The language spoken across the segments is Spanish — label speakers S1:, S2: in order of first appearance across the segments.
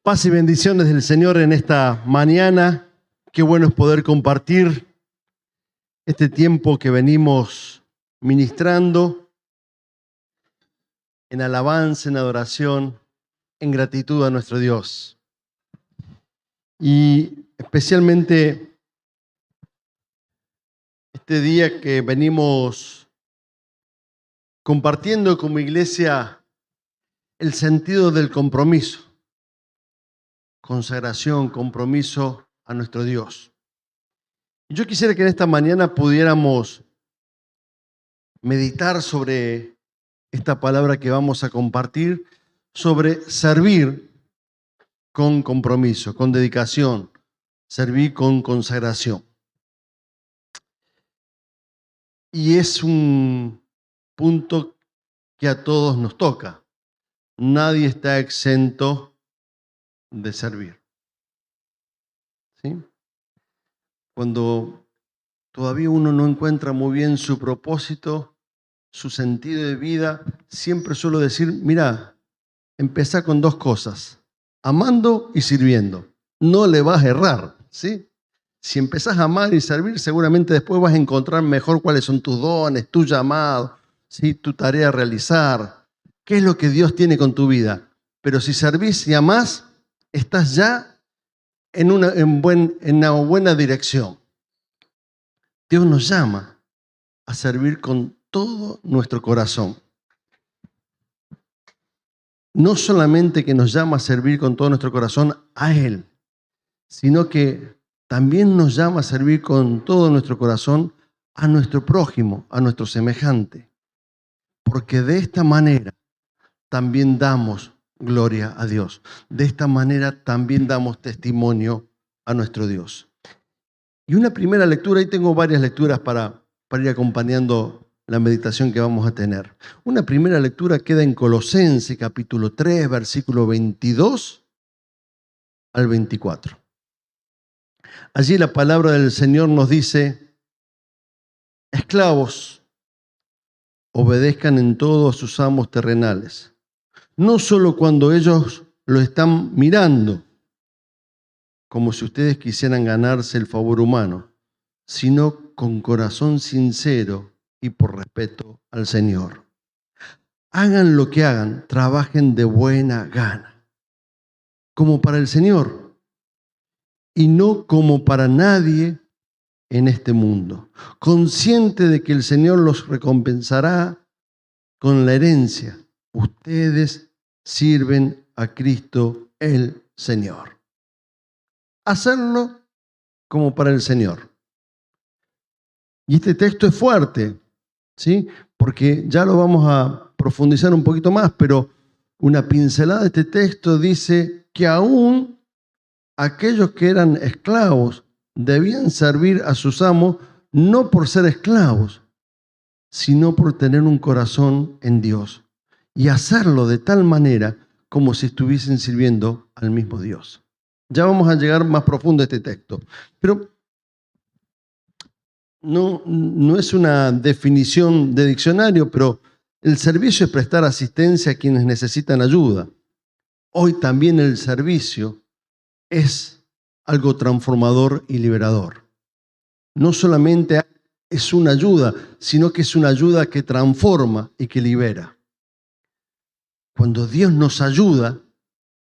S1: Paz y bendiciones del Señor en esta mañana. Qué bueno es poder compartir este tiempo que venimos ministrando en alabanza, en adoración, en gratitud a nuestro Dios. Y especialmente este día que venimos compartiendo como iglesia el sentido del compromiso. Consagración, compromiso a nuestro Dios. Yo quisiera que en esta mañana pudiéramos meditar sobre esta palabra que vamos a compartir, sobre servir con compromiso, con dedicación, servir con consagración. Y es un punto que a todos nos toca. Nadie está exento de servir. ¿Sí? Cuando todavía uno no encuentra muy bien su propósito, su sentido de vida, siempre suelo decir, mira, empezá con dos cosas, amando y sirviendo. No le vas a errar, ¿sí? Si empezás a amar y servir, seguramente después vas a encontrar mejor cuáles son tus dones, tu llamado, ¿sí? Tu tarea a realizar, qué es lo que Dios tiene con tu vida. Pero si servís y amás, estás ya en una buena dirección. Dios nos llama a servir con todo nuestro corazón. No solamente que nos llama a servir con todo nuestro corazón a Él, sino que también nos llama a servir con todo nuestro corazón a nuestro prójimo, a nuestro semejante. Porque de esta manera también damos gloria a Dios. De esta manera también damos testimonio a nuestro Dios. Y una primera lectura, ahí tengo varias lecturas para ir acompañando la meditación que vamos a tener. Una primera lectura queda en Colosenses capítulo 3, versículo 22 al 24. Allí la palabra del Señor nos dice, esclavos, obedezcan en todo a sus amos terrenales, no solo cuando ellos lo están mirando, como si ustedes quisieran ganarse el favor humano, sino con corazón sincero y por respeto al Señor. Hagan lo que hagan, trabajen de buena gana, como para el Señor y no como para nadie en este mundo, consciente de que el Señor los recompensará con la herencia. Ustedes sirven a Cristo el Señor. Hacerlo como para el Señor. Y este texto es fuerte, ¿sí? Porque ya lo vamos a profundizar un poquito más, pero una pincelada de este texto dice que aún aquellos que eran esclavos debían servir a sus amos no por ser esclavos, sino por tener un corazón en Dios y hacerlo de tal manera como si estuviesen sirviendo al mismo Dios. Ya vamos a llegar más profundo a este texto, pero no es una definición de diccionario, pero el servicio es prestar asistencia a quienes necesitan ayuda. Hoy también el servicio es algo transformador y liberador. No solamente es una ayuda, sino que es una ayuda que transforma y que libera. Cuando Dios nos ayuda,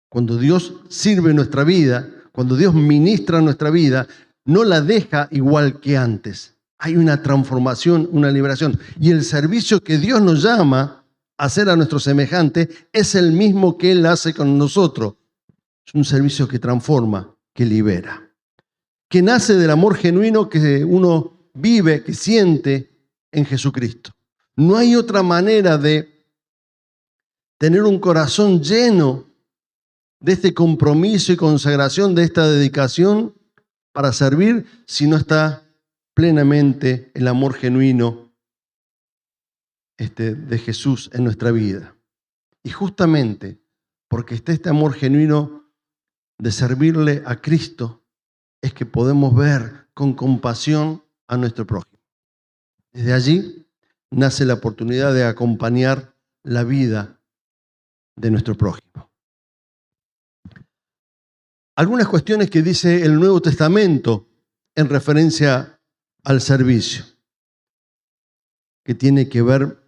S1: cuando Dios sirve nuestra vida, cuando Dios ministra nuestra vida, no la deja igual que antes. Hay una transformación, una liberación. Y el servicio que Dios nos llama a hacer a nuestro semejante es el mismo que Él hace con nosotros. Es un servicio que transforma, que libera. Que nace del amor genuino que uno vive, que siente en Jesucristo. No hay otra manera de tener un corazón lleno de este compromiso y consagración, de esta dedicación para servir, si no está plenamente el amor genuino de Jesús en nuestra vida. Y justamente porque está este amor genuino de servirle a Cristo, es que podemos ver con compasión a nuestro prójimo. Desde allí nace la oportunidad de acompañar la vida de nuestro prójimo. algunas cuestiones que dice el Nuevo Testamento en referencia al servicio, que tiene que ver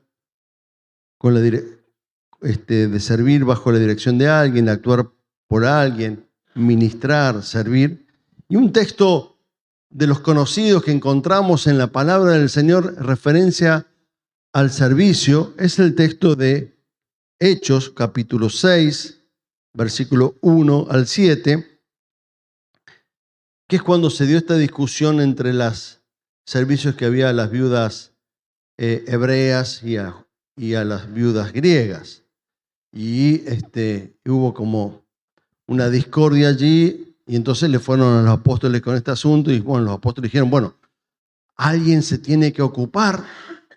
S1: con la de servir bajo la dirección de alguien, actuar por alguien, ministrar, servir. Y un texto de los conocidos que encontramos en la palabra del Señor en referencia al servicio es el texto de Hechos, capítulo 6, versículo 1 al 7, que es cuando se dio esta discusión entre los servicios que había a las viudas hebreas y a las viudas griegas. Y hubo como una discordia allí, y entonces le fueron a los apóstoles con este asunto, y bueno, los apóstoles dijeron, bueno, alguien se tiene que ocupar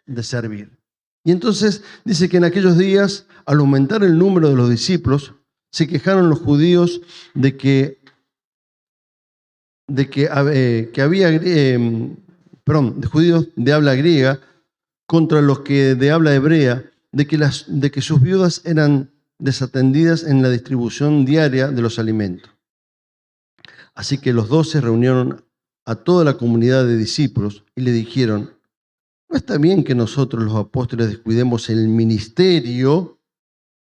S1: de servir. Y entonces dice que en aquellos días, al aumentar el número de los discípulos, se quejaron los judíos de que había, de judíos de habla griega contra los que de habla hebrea, de que sus viudas eran desatendidas en la distribución diaria de los alimentos. Así que los 12 reunieron a toda la comunidad de discípulos y le dijeron, no está bien que nosotros los apóstoles descuidemos el ministerio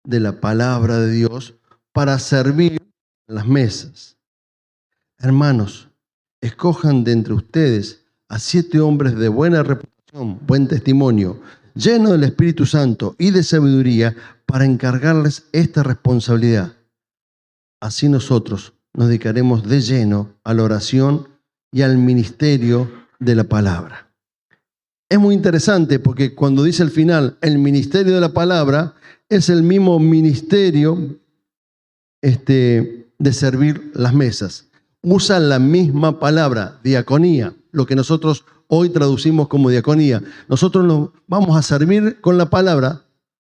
S1: de la palabra de Dios para servir las mesas. Hermanos, escojan de entre ustedes a 7 hombres de buena reputación, buen testimonio, llenos del Espíritu Santo y de sabiduría, para encargarles esta responsabilidad. Así nosotros nos dedicaremos de lleno a la oración y al ministerio de la palabra. Es muy interesante porque cuando dice al final el ministerio de la palabra, es el mismo ministerio de servir las mesas. Usa la misma palabra, diaconía, lo que nosotros hoy traducimos como diaconía. Nosotros nos vamos a servir con la palabra,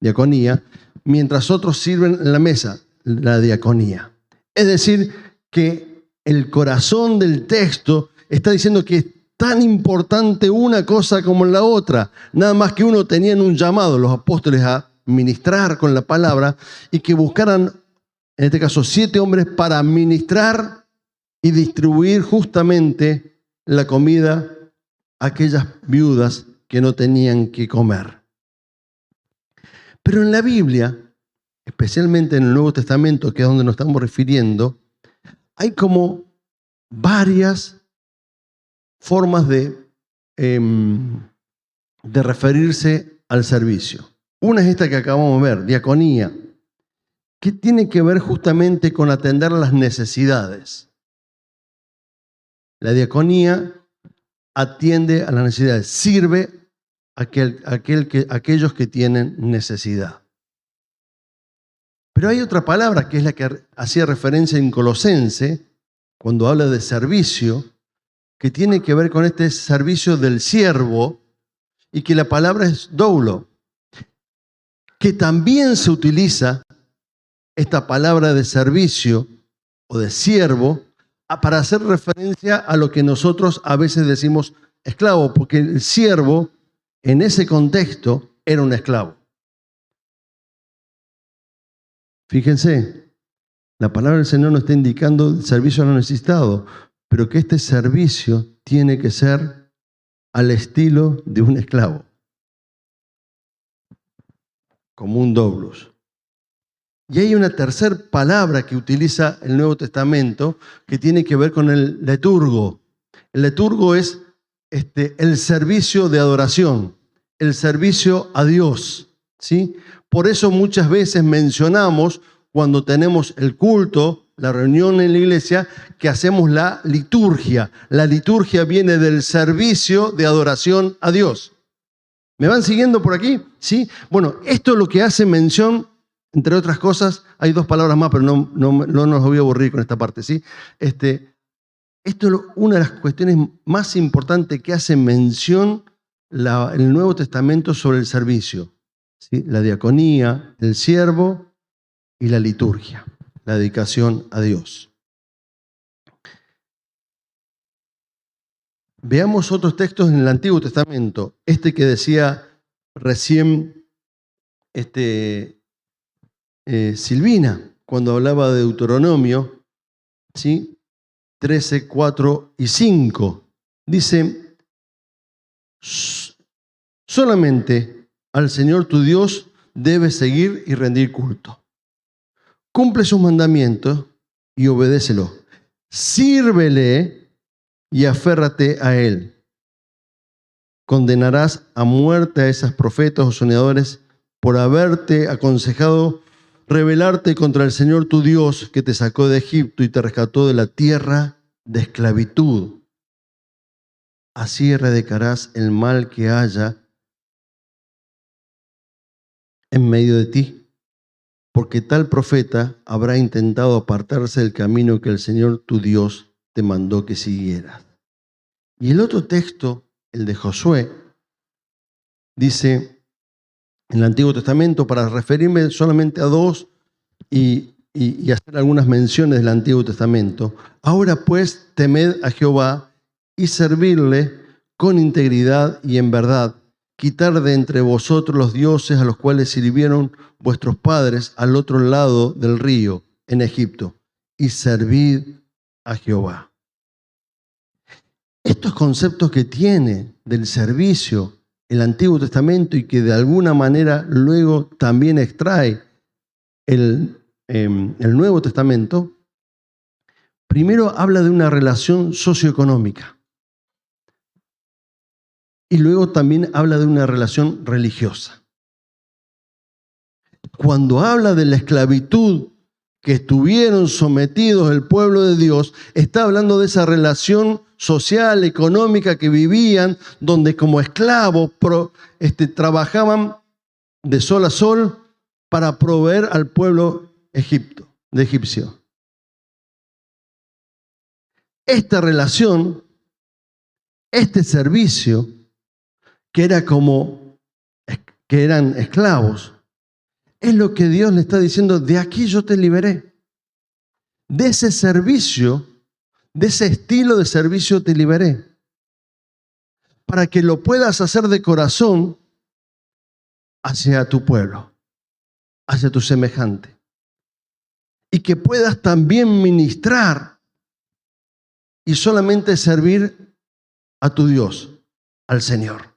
S1: diaconía, mientras otros sirven en la mesa, la diaconía. Es decir, que el corazón del texto está diciendo que es tan importante una cosa como la otra. Nada más que uno tenían un llamado, los apóstoles, a ministrar con la palabra, y que buscaran, en este caso, 7 hombres para ministrar y distribuir justamente la comida a aquellas viudas que no tenían que comer. Pero en la Biblia, especialmente en el Nuevo Testamento, que es donde nos estamos refiriendo, hay como varias formas de referirse al servicio. Una es esta que acabamos de ver, diaconía, que tiene que ver justamente con atender las necesidades. La diaconía atiende a las necesidades, sirve a aquellos que tienen necesidad. Pero hay otra palabra que es la que hacía referencia en Colosense, cuando habla de servicio, que tiene que ver con este servicio del siervo, y que la palabra es doulo, que también se utiliza esta palabra de servicio o de siervo para hacer referencia a lo que nosotros a veces decimos esclavo, porque el siervo en ese contexto era un esclavo. Fíjense, la palabra del Señor nos está indicando el servicio a los necesitados, pero que este servicio tiene que ser al estilo de un esclavo, como un doulos. Y hay una tercera palabra que utiliza el Nuevo Testamento que tiene que ver con el liturgo. El liturgo es el servicio de adoración, el servicio a Dios, ¿sí? Por eso muchas veces mencionamos cuando tenemos el culto, la reunión en la iglesia, que hacemos la liturgia. La liturgia viene del servicio de adoración a Dios. ¿Me van siguiendo por aquí? ¿Sí? Bueno, esto es lo que hace mención, entre otras cosas, hay 2 palabras más, pero no nos voy a aburrir con esta parte, ¿sí? Esto es una de las cuestiones más importantes que hace mención el Nuevo Testamento sobre el servicio, ¿sí? La diaconía, el siervo y la liturgia, la dedicación a Dios. Veamos otros textos en el Antiguo Testamento. Este que decía recién Silvina, cuando hablaba de Deuteronomio, ¿sí? 13, 4 y 5. Dice, solamente al Señor tu Dios debes seguir y rendir culto. Cumple sus mandamientos y obedécelo. Sírvele y aférrate a Él. Condenarás a muerte a esos profetas o soñadores por haberte aconsejado rebelarte contra el Señor tu Dios, que te sacó de Egipto y te rescató de la tierra de esclavitud. Así erradicarás el mal que haya en medio de ti, porque tal profeta habrá intentado apartarse del camino que el Señor tu Dios te mandó que siguieras. Y el otro texto, el de Josué, dice en el Antiguo Testamento, para referirme solamente a dos y hacer algunas menciones del Antiguo Testamento. Ahora pues, temed a Jehová y servirle con integridad y en verdad. Quitar de entre vosotros los dioses a los cuales sirvieron vuestros padres al otro lado del río, en Egipto, y servid a Jehová. Estos conceptos que tiene del servicio el Antiguo Testamento y que de alguna manera luego también extrae el Nuevo Testamento, primero habla de una relación socioeconómica y luego también habla de una relación religiosa. Cuando habla de la esclavitud que estuvieron sometidos el pueblo de Dios, está hablando de esa relación social, económica que vivían, donde como esclavos trabajaban de sol a sol para proveer al pueblo egipcio. Esta relación, este servicio, que eran esclavos, es lo que Dios le está diciendo: de aquí yo te liberé. De ese servicio, de ese estilo de servicio te liberé. Para que lo puedas hacer de corazón hacia tu pueblo, hacia tu semejante. Y que puedas también ministrar y solamente servir a tu Dios, al Señor.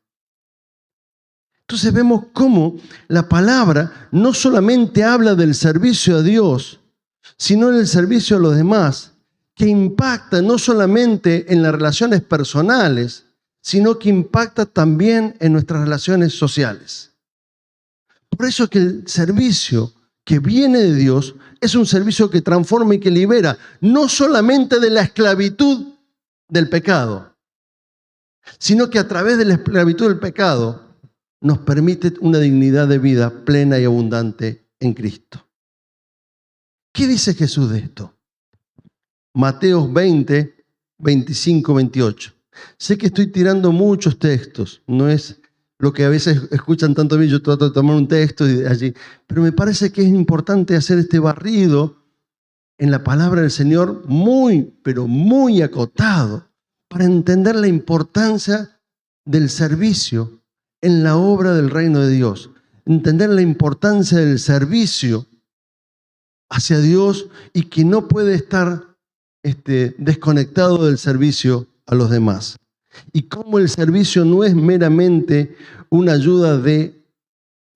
S1: Entonces vemos cómo la palabra no solamente habla del servicio a Dios, sino del servicio a los demás, que impacta no solamente en las relaciones personales, sino que impacta también en nuestras relaciones sociales. Por eso que el servicio que viene de Dios es un servicio que transforma y que libera, no solamente de la esclavitud del pecado, sino que a través de la esclavitud del pecado nos permite una dignidad de vida plena y abundante en Cristo. ¿Qué dice Jesús de esto? Mateo 20, 25, 28. Sé que estoy tirando muchos textos, no es lo que a veces escuchan tanto a mí, yo trato de tomar un texto y de allí, pero me parece que es importante hacer este barrido en la palabra del Señor muy, pero muy acotado, para entender la importancia del servicio en la obra del reino de Dios, entender la importancia del servicio hacia Dios y que no puede estar desconectado del servicio a los demás. Y cómo el servicio no es meramente una ayuda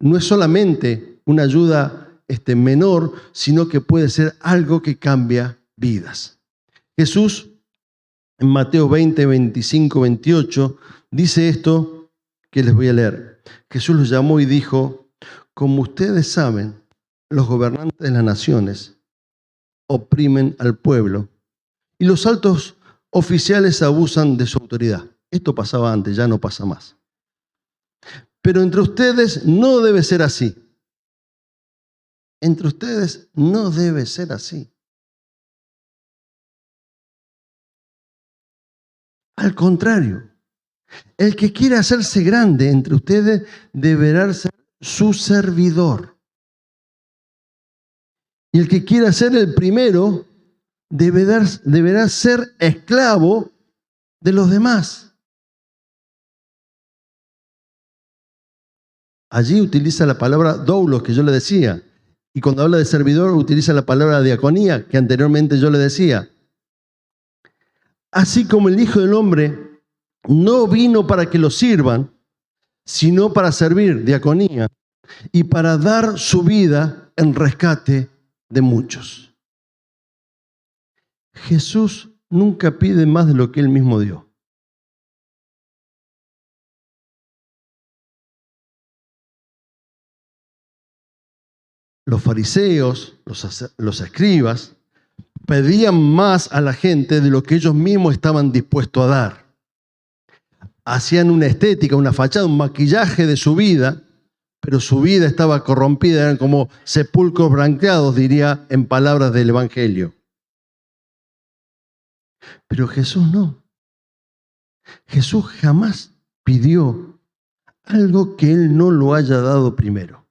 S1: no es solamente una ayuda menor, sino que puede ser algo que cambia vidas. Jesús, en Mateo 20, 25, 28, dice esto que les voy a leer. Jesús los llamó y dijo: como ustedes saben, los gobernantes de las naciones oprimen al pueblo y los altos oficiales abusan de su autoridad. Esto pasaba antes, ya no pasa más. Pero entre ustedes no debe ser así. Entre ustedes no debe ser así. Al contrario, el que quiera hacerse grande entre ustedes deberá ser su servidor. Y el que quiera ser el primero deberá ser esclavo de los demás. Allí utiliza la palabra doulos, que yo le decía. Y cuando habla de servidor utiliza la palabra diaconía, que anteriormente yo le decía. Así como el Hijo del Hombre no vino para que lo sirvan, sino para servir, diaconía, y para dar su vida en rescate de muchos. Jesús nunca pide más de lo que él mismo dio. Los fariseos, los escribas, pedían más a la gente de lo que ellos mismos estaban dispuestos a dar. Hacían una estética, una fachada, un maquillaje de su vida, pero su vida estaba corrompida, eran como sepulcros blanqueados, diría en palabras del Evangelio. Pero Jesús no. Jesús jamás pidió algo que él no lo haya dado primero.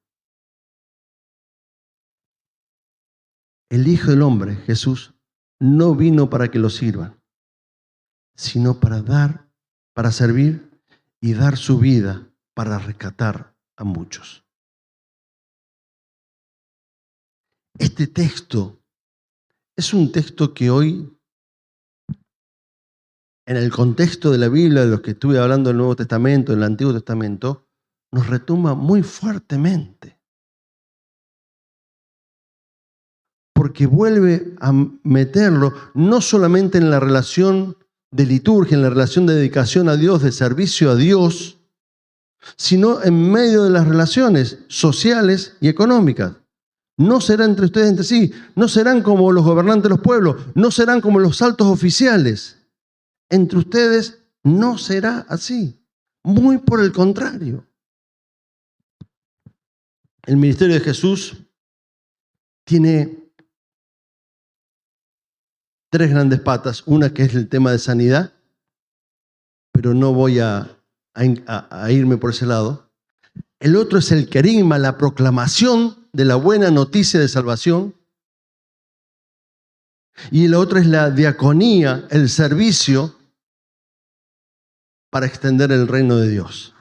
S1: El Hijo del Hombre, Jesús, no vino para que lo sirvan, sino para dar, para servir y dar su vida para rescatar a muchos. Este texto es un texto que hoy, en el contexto de la Biblia, de los que estuve hablando del Nuevo Testamento, del Antiguo Testamento, nos retumba muy fuertemente. Porque vuelve a meterlo no solamente en la relación de liturgia, en la relación de dedicación a Dios, de servicio a Dios, sino en medio de las relaciones sociales y económicas. No será entre ustedes entre sí, no serán como los gobernantes de los pueblos, no serán como los altos oficiales. Entre ustedes no será así, muy por el contrario. El ministerio de Jesús tiene tres grandes patas. Una que es el tema de sanidad, pero no voy a irme por ese lado. El otro es el querigma, la proclamación de la buena noticia de salvación. Y el otro es la diaconía, el servicio para extender el reino de Dios.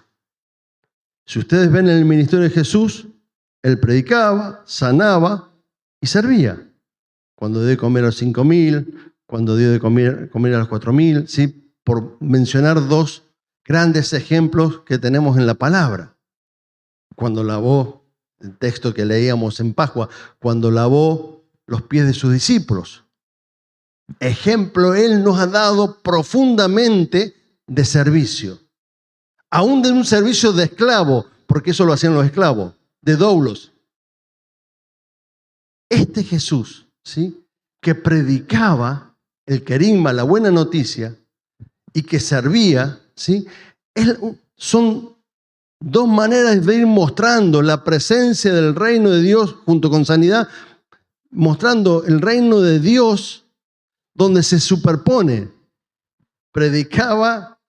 S1: Si ustedes ven en el ministerio de Jesús, él predicaba, sanaba y servía. Cuando dio de comer a los 5.000, cuando dio de comer a los 4.000, ¿sí? Por mencionar dos grandes ejemplos que tenemos en la palabra. Cuando lavó, el texto que leíamos en Pascua, cuando lavó los pies de sus discípulos. Ejemplo, él nos ha dado profundamente de servicio. Aún de un servicio de esclavo, porque eso lo hacían los esclavos, de doulos. Este Jesús, ¿sí? Que predicaba el querigma, la buena noticia, y que servía, ¿sí? Son dos maneras de ir mostrando la presencia del reino de Dios junto con sanidad, mostrando el reino de Dios donde se superpone. Predicaba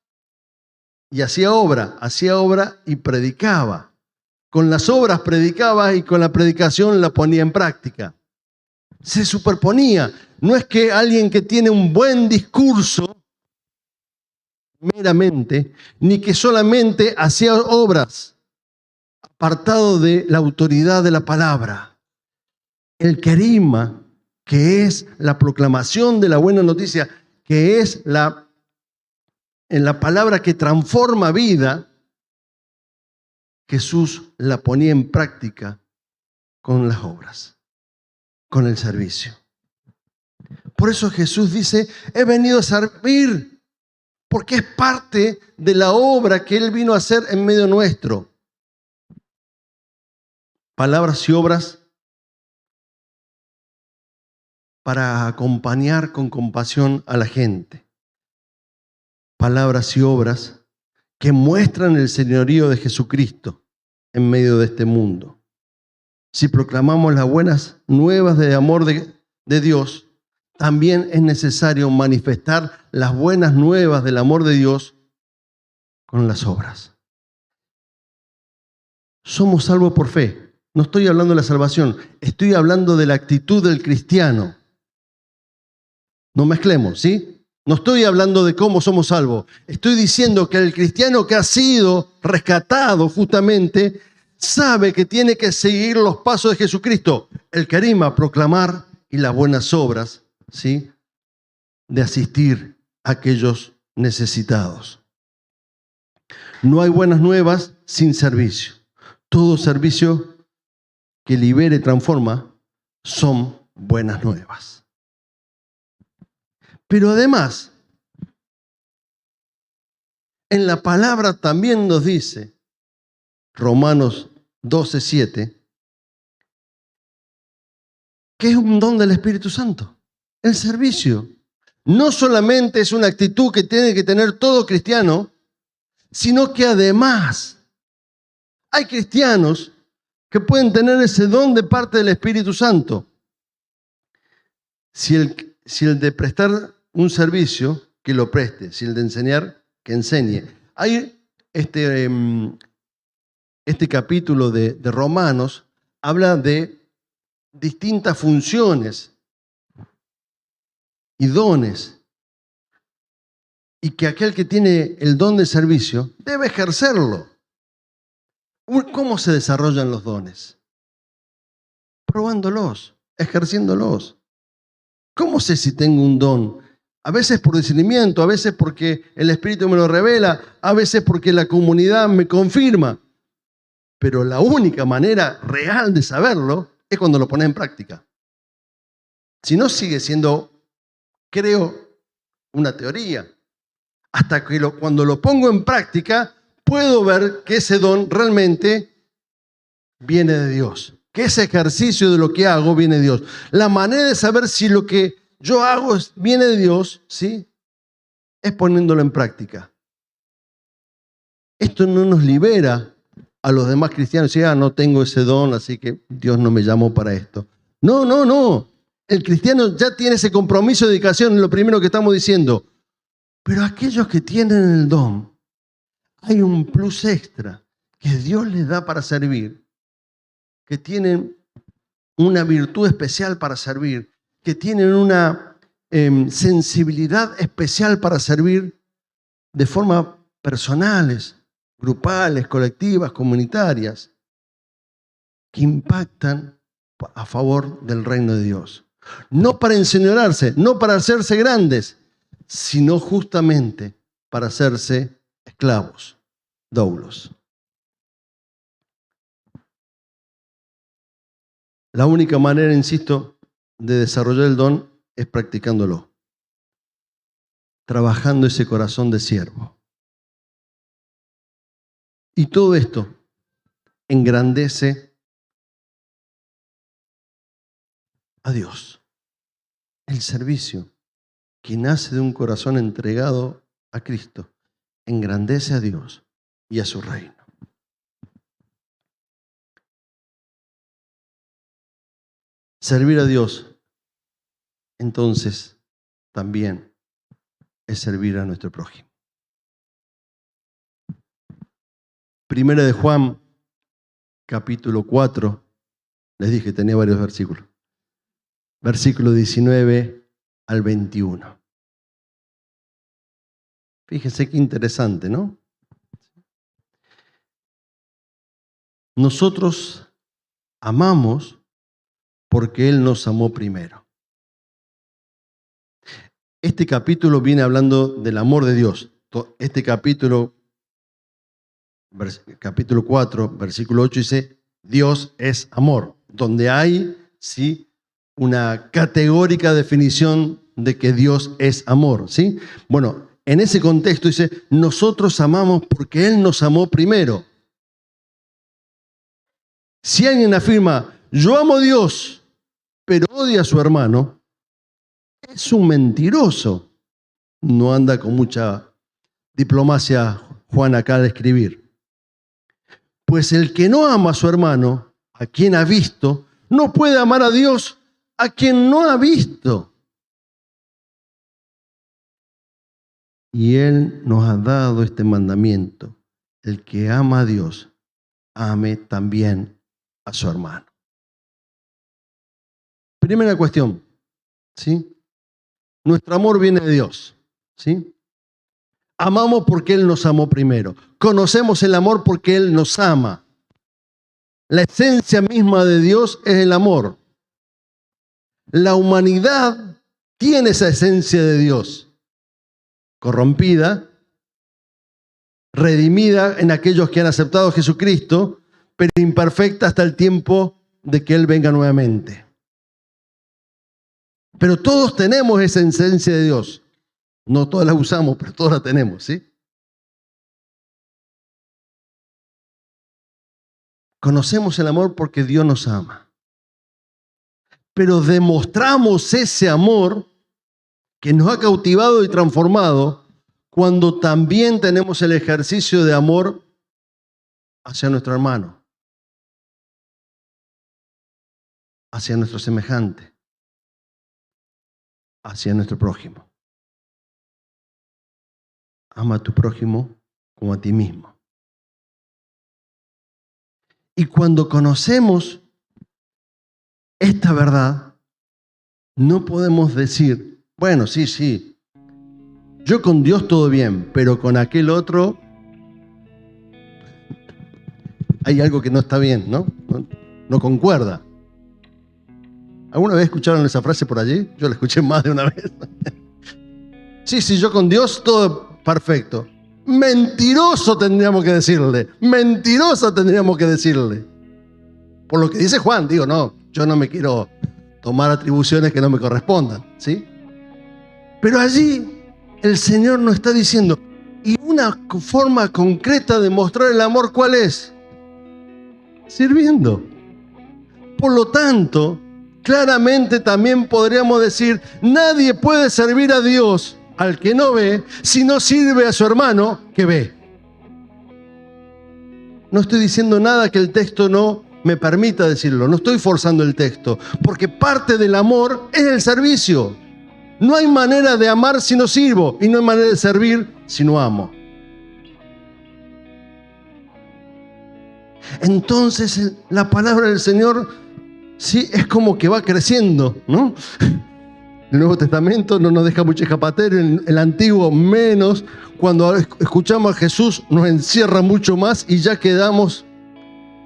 S1: y hacía obra y predicaba. Con las obras predicaba y con la predicación la ponía en práctica. Se superponía. No es que alguien que tiene un buen discurso meramente, ni que solamente hacía obras apartado de la autoridad de la palabra. El querigma, que es la proclamación de la buena noticia, que es en la palabra que transforma vida, Jesús la ponía en práctica con las obras, con el servicio. Por eso Jesús dice, he venido a servir, porque es parte de la obra que Él vino a hacer en medio nuestro. Palabras y obras para acompañar con compasión a la gente. Palabras y obras que muestran el señorío de Jesucristo en medio de este mundo. Si proclamamos las buenas nuevas de amor de Dios, también es necesario manifestar las buenas nuevas del amor de Dios con las obras. Somos salvos por fe. No estoy hablando de la salvación, estoy hablando de la actitud del cristiano. No mezclemos, ¿sí? No estoy hablando de cómo somos salvos. Estoy diciendo que el cristiano que ha sido rescatado justamente sabe que tiene que seguir los pasos de Jesucristo. El querigma, proclamar, y las buenas obras, ¿sí? De asistir a aquellos necesitados. No hay buenas nuevas sin servicio. Todo servicio que libere y transforma son buenas nuevas. Pero además, en la palabra también nos dice, Romanos 12:7, que es un don del Espíritu Santo, el servicio. No solamente es una actitud que tiene que tener todo cristiano, sino que además hay cristianos que pueden tener ese don de parte del Espíritu Santo. Si el de prestar un servicio, que lo preste. Si el de enseñar, que enseñe. Hay este capítulo de Romanos habla de distintas funciones y dones, y que aquel que tiene el don de servicio debe ejercerlo. ¿Cómo se desarrollan los dones? Probándolos, ejerciéndolos. ¿Cómo sé si tengo un don? A veces por discernimiento, a veces porque el Espíritu me lo revela, a veces porque la comunidad me confirma. Pero la única manera real de saberlo es cuando lo pones en práctica. Si no, sigue siendo, creo, una teoría. Hasta que cuando lo pongo en práctica, puedo ver que ese don realmente viene de Dios. Que ese ejercicio de lo que hago viene de Dios. La manera de saber si lo que yo hago viene de Dios, ¿sí?, es poniéndolo en práctica. Esto no nos libera a los demás cristianos. Si no tengo ese don, así que Dios no me llamó para esto. No. El cristiano ya tiene ese compromiso de dedicación, es lo primero que estamos diciendo. Pero aquellos que tienen el don, hay un plus extra que Dios les da para servir, que tienen una virtud especial para servir, que tienen una sensibilidad especial para servir de forma personales, grupales, colectivas, comunitarias, que impactan a favor del reino de Dios. No para enseñorearse, no para hacerse grandes, sino justamente para hacerse esclavos, doulos. La única manera, insisto, de desarrollar el don es practicándolo, trabajando ese corazón de siervo. Y todo esto engrandece a Dios. El servicio que nace de un corazón entregado a Cristo engrandece a Dios y a su reino. Servir a Dios, entonces, también es servir a nuestro prójimo. Primera de Juan, capítulo 4, les dije, tenía varios versículos. Versículo 19 al 21. Fíjense qué interesante, ¿no? Nosotros amamos porque Él nos amó primero. Este capítulo viene hablando del amor de Dios. Este capítulo 4, versículo 8 dice, Dios es amor, donde hay, sí, una categórica definición de que Dios es amor, ¿sí? Bueno, en ese contexto dice, nosotros amamos porque Él nos amó primero. Si alguien afirma, yo amo a Dios, pero odia a su hermano, es un mentiroso. No anda con mucha diplomacia Juan acá de escribir. Pues el que no ama a su hermano, a quien ha visto, no puede amar a Dios a quien no ha visto. Y Él nos ha dado este mandamiento. El que ama a Dios, ame también a su hermano. Primera cuestión, ¿sí? Nuestro amor viene de Dios, ¿sí? Amamos porque Él nos amó primero. Conocemos el amor porque Él nos ama. La esencia misma de Dios es el amor. La humanidad tiene esa esencia de Dios. corrompida, redimida en aquellos que han aceptado a Jesucristo, pero imperfecta hasta el tiempo de que Él venga nuevamente. Pero todos tenemos esa esencia de Dios. No todas la usamos, pero todos la tenemos, ¿sí? Conocemos el amor porque Dios nos ama. Pero demostramos ese amor que nos ha cautivado y transformado cuando también tenemos el ejercicio de amor hacia nuestro hermano, hacia nuestro semejante, hacia nuestro prójimo. Ama a tu prójimo como a ti mismo. Y cuando conocemos esta verdad, no podemos decir, bueno, sí, yo con Dios todo bien, pero con aquel otro hay algo que no está bien, ¿no? No concuerda. ¿Alguna vez escucharon esa frase por allí? Yo la escuché más de una vez. Sí, yo con Dios todo perfecto. Mentiroso tendríamos que decirle. Mentirosa tendríamos que decirle. Por lo que dice Juan, digo, no, yo no me quiero tomar atribuciones que no me correspondan, ¿sí? Pero allí el Señor nos está diciendo, y una forma concreta de mostrar el amor, ¿cuál es? Sirviendo. Por lo tanto, claramente también podríamos decir, nadie puede servir a Dios al que no ve, si no sirve a su hermano que ve. No estoy diciendo nada que el texto no me permita decirlo, no estoy forzando el texto, porque parte del amor es el servicio. No hay manera de amar si no sirvo, y no hay manera de servir si no amo. Entonces la palabra del Señor sí es como que va creciendo, ¿no? El Nuevo Testamento no nos deja mucho escapatoria, el Antiguo menos. Cuando escuchamos a Jesús nos encierra mucho más y ya quedamos,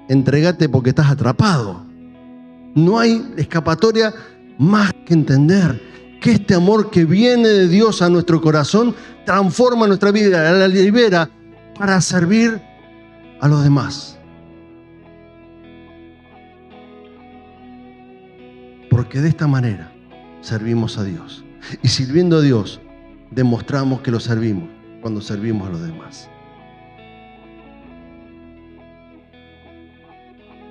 S1: entregate porque estás atrapado. No hay escapatoria más que entender que este amor que viene de Dios a nuestro corazón transforma nuestra vida, la libera para servir a los demás. Porque de esta manera servimos a Dios. Y sirviendo a Dios, demostramos que lo servimos cuando servimos a los demás.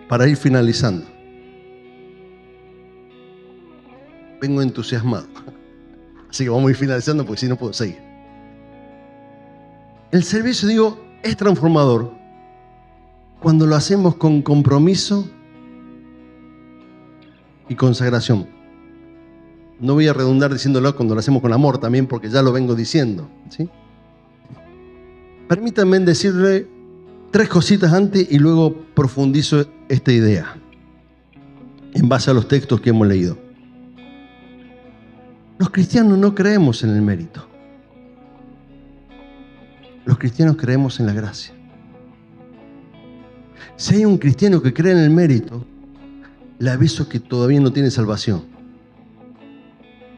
S1: Para ir finalizando, vengo entusiasmado. Así que vamos a ir finalizando porque si no puedo seguir. El servicio, digo, es transformador cuando lo hacemos con compromiso y consagración. No voy a redundar diciéndolo cuando lo hacemos con amor también, porque ya lo vengo diciendo, ¿sí? Permítanme decirle 3 cositas antes y luego profundizo esta idea en base a los textos que hemos leído. Los cristianos no creemos en el mérito. Los cristianos creemos en la gracia. Si hay un cristiano que cree en el mérito, le aviso que todavía no tiene salvación.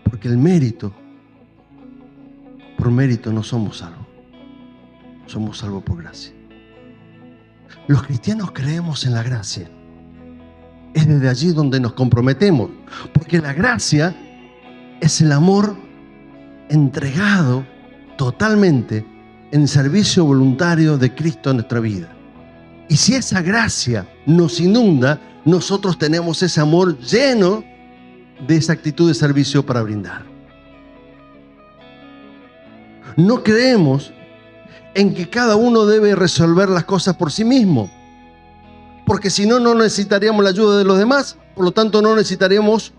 S1: Porque el mérito, por mérito no somos salvos. Somos salvos por gracia. Los cristianos creemos en la gracia. Es desde allí donde nos comprometemos. Porque la gracia es el amor entregado totalmente en servicio voluntario de Cristo en nuestra vida. Y si esa gracia nos inunda, nosotros tenemos ese amor lleno de esa actitud de servicio para brindar. No creemos en que cada uno debe resolver las cosas por sí mismo, porque si no, no necesitaríamos la ayuda de los demás, por lo tanto no necesitaríamos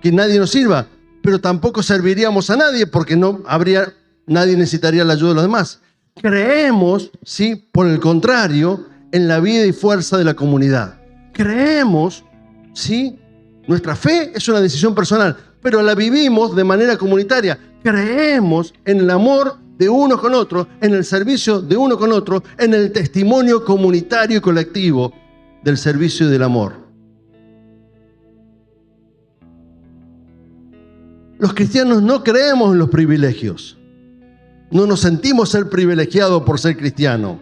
S1: que nadie nos sirva, pero tampoco serviríamos a nadie porque nadie necesitaría la ayuda de los demás. Creemos, sí, por el contrario, en la vida y fuerza de la comunidad. Creemos, sí, nuestra fe es una decisión personal, pero la vivimos de manera comunitaria. Creemos en el amor de uno con otro, en el servicio de uno con otro, en el testimonio comunitario y colectivo del servicio y del amor. Los cristianos no creemos en los privilegios. No nos sentimos ser privilegiados por ser cristianos.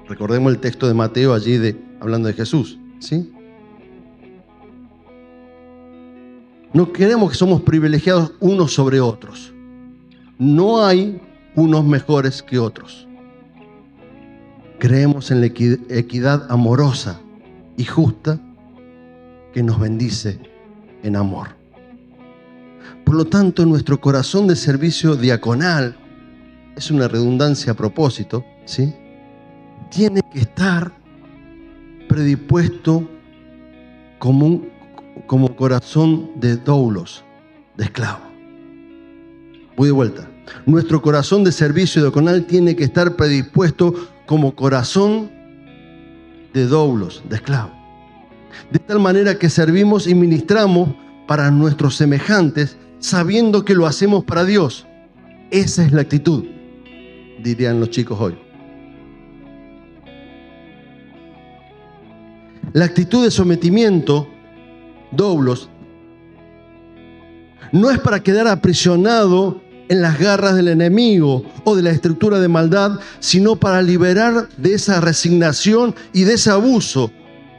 S1: Recordemos el texto de Mateo allí hablando de Jesús, ¿sí? No queremos que somos privilegiados unos sobre otros. No hay unos mejores que otros. Creemos en la equidad amorosa y justa que nos bendice en amor. Por lo tanto, nuestro corazón de servicio diaconal, es una redundancia a propósito, ¿sí?, tiene que estar predispuesto como corazón de doulos, de esclavo. Voy de vuelta. Nuestro corazón de servicio diaconal tiene que estar predispuesto como corazón de doulos, de esclavo. De tal manera que servimos y ministramos para nuestros semejantes, sabiendo que lo hacemos para Dios. Esa es la actitud, dirían los chicos hoy. La actitud de sometimiento, doulos, no es para quedar aprisionado en las garras del enemigo o de la estructura de maldad, sino para liberar de esa resignación y de ese abuso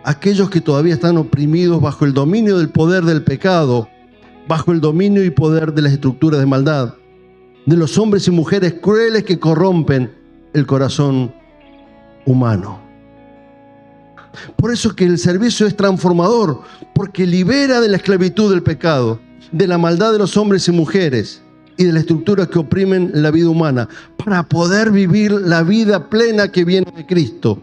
S1: a aquellos que todavía están oprimidos bajo el dominio del poder del pecado, bajo el dominio y poder de las estructuras de maldad, de los hombres y mujeres crueles que corrompen el corazón humano. Por eso que el servicio es transformador, porque libera de la esclavitud del pecado, de la maldad de los hombres y mujeres y de las estructuras que oprimen la vida humana, para poder vivir la vida plena que viene de Cristo.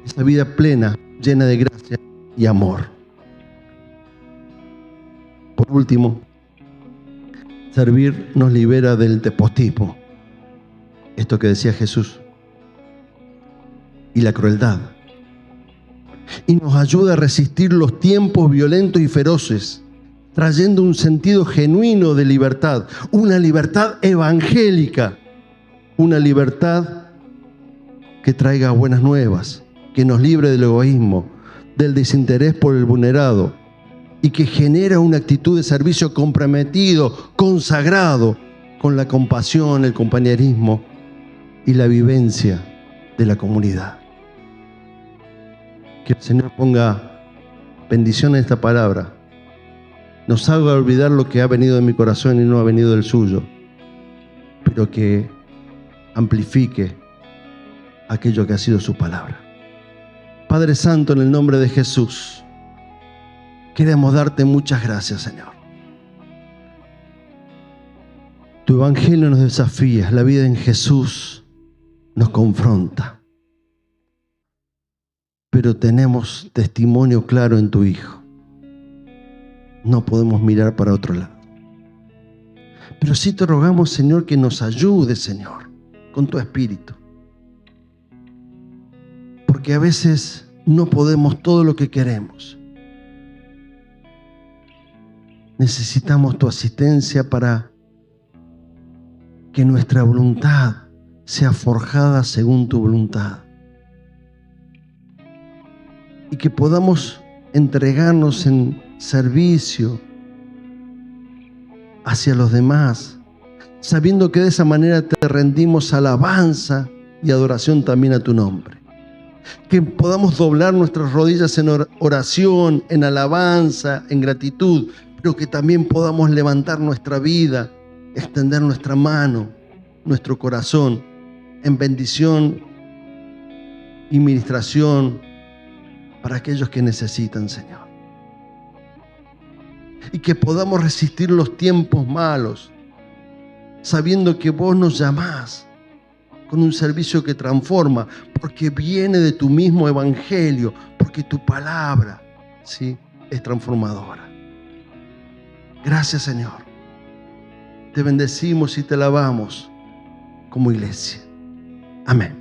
S1: Esa vida plena, llena de gracia y amor. Por último, servir nos libera del despotismo. Esto que decía Jesús. Y la crueldad. Y nos ayuda a resistir los tiempos violentos y feroces, trayendo un sentido genuino de libertad, una libertad evangélica, una libertad que traiga buenas nuevas, que nos libre del egoísmo, del desinterés por el vulnerado y que genera una actitud de servicio comprometido, consagrado, con la compasión, el compañerismo y la vivencia de la comunidad. Que el Señor ponga bendición en esta palabra, nos haga olvidar lo que ha venido de mi corazón y no ha venido del suyo, pero que amplifique aquello que ha sido su palabra. Padre Santo, en el nombre de Jesús, queremos darte muchas gracias, Señor. Tu evangelio nos desafía, la vida en Jesús nos confronta. Pero tenemos testimonio claro en tu Hijo. No podemos mirar para otro lado. Pero sí te rogamos, Señor, que nos ayudes, Señor, con tu Espíritu. Porque a veces no podemos todo lo que queremos. Necesitamos tu asistencia para que nuestra voluntad sea forjada según tu voluntad. Y que podamos entregarnos en servicio hacia los demás, sabiendo que de esa manera te rendimos alabanza y adoración también a tu nombre. Que podamos doblar nuestras rodillas en oración, en alabanza, en gratitud, pero que también podamos levantar nuestra vida, extender nuestra mano, nuestro corazón, en bendición y ministración para aquellos que necesitan, Señor. Y que podamos resistir los tiempos malos, sabiendo que vos nos llamás con un servicio que transforma, porque viene de tu mismo evangelio, porque tu palabra, ¿sí?, es transformadora. Gracias, Señor. Te bendecimos y te alabamos como iglesia. Amén.